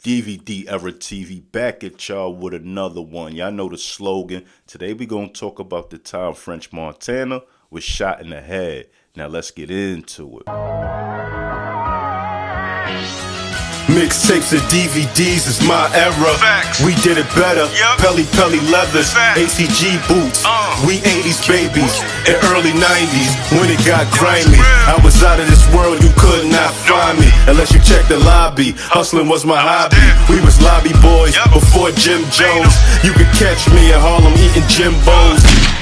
DVD Era TV back at y'all with another one. Y'all know the slogan. Today we gonna talk about the time French Montana was shot in the head. Now let's get into it. Mixtapes and DVDs is my era. Facts. We did it better. Yep. Pelly leathers, Facts. ACG boots. We 80s babies and early 90s when it got grimy. I was out of this world, you could not find me unless you check the lobby. Hustling was my hobby. We was lobby boys before Jim Jones. You could catch me in Harlem eating Jimbos.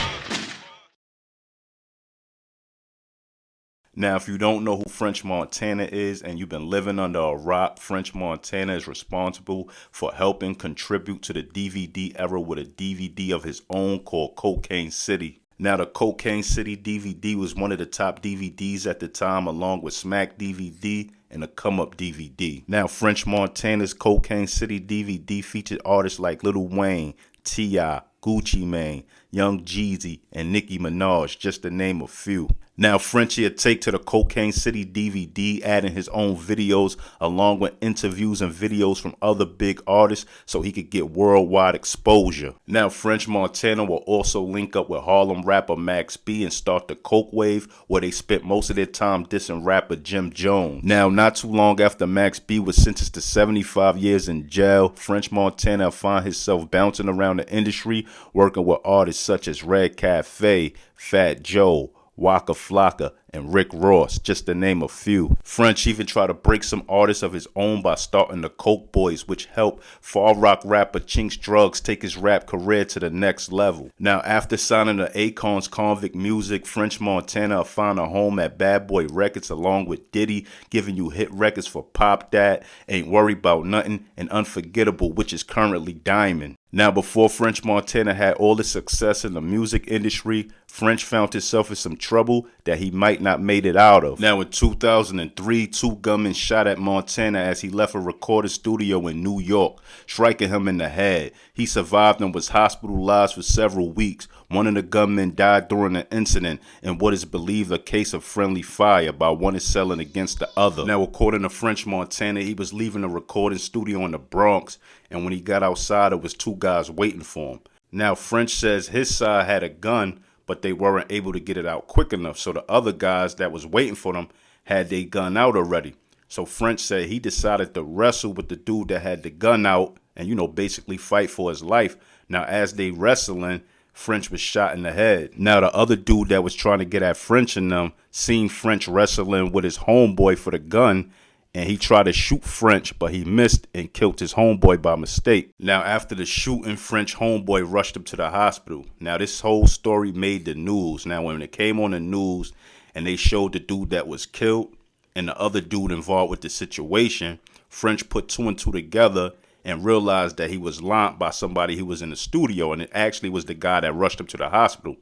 Now, if you don't know who French Montana is and you've been living under a rock, French Montana is responsible for helping contribute to the DVD era with a DVD of his own called Cocaine City. Now, the Cocaine City DVD was one of the top DVDs at the time, along with Smack DVD and a Come Up DVD. Now, French Montana's Cocaine City DVD featured artists like Lil Wayne, T.I., Gucci Mane, Young Jeezy, and Nicki Minaj, just to name a few. Now, Frenchie would take to the Cocaine City DVD, adding his own videos along with interviews and videos from other big artists so he could get worldwide exposure. Now, French Montana will also link up with Harlem rapper Max B and start the Coke Wave, where they spent most of their time dissing rapper Jim Jones. Now, not too long after Max B was sentenced to 75 years in jail, French Montana found himself bouncing around the industry, working with artists such as Red Cafe, Fat Joe, Waka Flocka, and Rick Ross, just to name a few. French even tried to break some artists of his own by starting the Coke Boys, which helped Far Rock rapper Chinx Drugs take his rap career to the next level. Now, after signing to Akon's Convict Music, French Montana found a home at Bad Boy Records along with Diddy, giving you hit records for Pop That, Ain't Worried About Nothing, and Unforgettable, which is currently Diamond. Now, before French Montana had all the success in the music industry, French found himself in some trouble that he might not made it out of. Now, in 2003, two gunmen shot at Montana as he left a recording studio in New York, striking him in the head. He survived and was hospitalized for several weeks. One of the gunmen died during the incident in what is believed a case of friendly fire by one selling against the other. Now, according to French Montana, he was leaving a recording studio in the Bronx, and when he got outside, there was two guys waiting for him. Now, French says his side had a gun, but they weren't able to get it out quick enough, so the other guys that was waiting for them had their gun out already. So French said he decided to wrestle with the dude that had the gun out and, basically fight for his life. Now, as they wrestling, French was shot in the head. Now, the other dude that was trying to get at French and them seen French wrestling with his homeboy for the gun, and he tried to shoot French, but he missed and killed his homeboy by mistake. Now, after the shooting, French homeboy rushed him to the hospital. Now, this whole story made the news. Now, when it came on the news and they showed the dude that was killed and the other dude involved with the situation, French put two and two together and realized that he was lying by somebody who was in the studio, and it actually was the guy that rushed him to the hospital.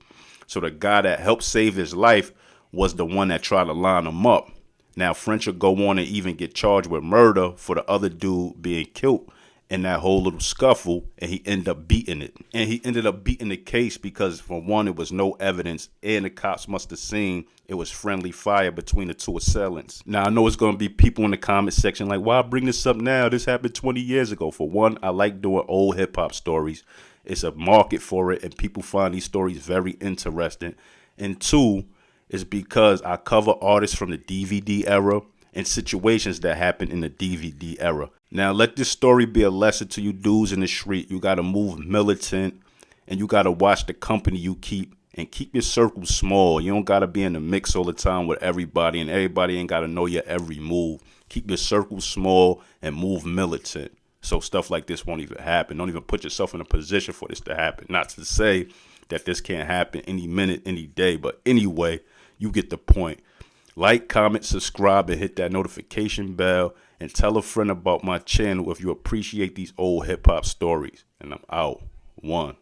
So the guy that helped save his life was the one that tried to line him up. Now, French will go on and even get charged with murder for the other dude being killed in that whole little scuffle, and he ended up beating it. And he ended up beating the case because, for one, there was no evidence, and the cops must have seen it was friendly fire between the two assailants. Now, I know it's going to be people in the comment section like, why bring this up now? This happened 20 years ago. For one, I like doing old hip-hop stories. It's a market for it, and people find these stories very interesting. And two, is because I cover artists from the DVD era and situations that happened in the DVD era. Now, let this story be a lesson to you dudes in the street. You got to move militant, and you got to watch the company you keep, and keep your circle small. You don't got to be in the mix all the time with everybody, and everybody ain't got to know your every move. Keep your circle small and move militant, so stuff like this won't even happen. Don't even put yourself in a position for this to happen. Not to say that this can't happen any minute, any day, but anyway, you get the point. Like, comment, subscribe, and hit that notification bell. And tell a friend about my channel if you appreciate these old hip-hop stories. And I'm out. One.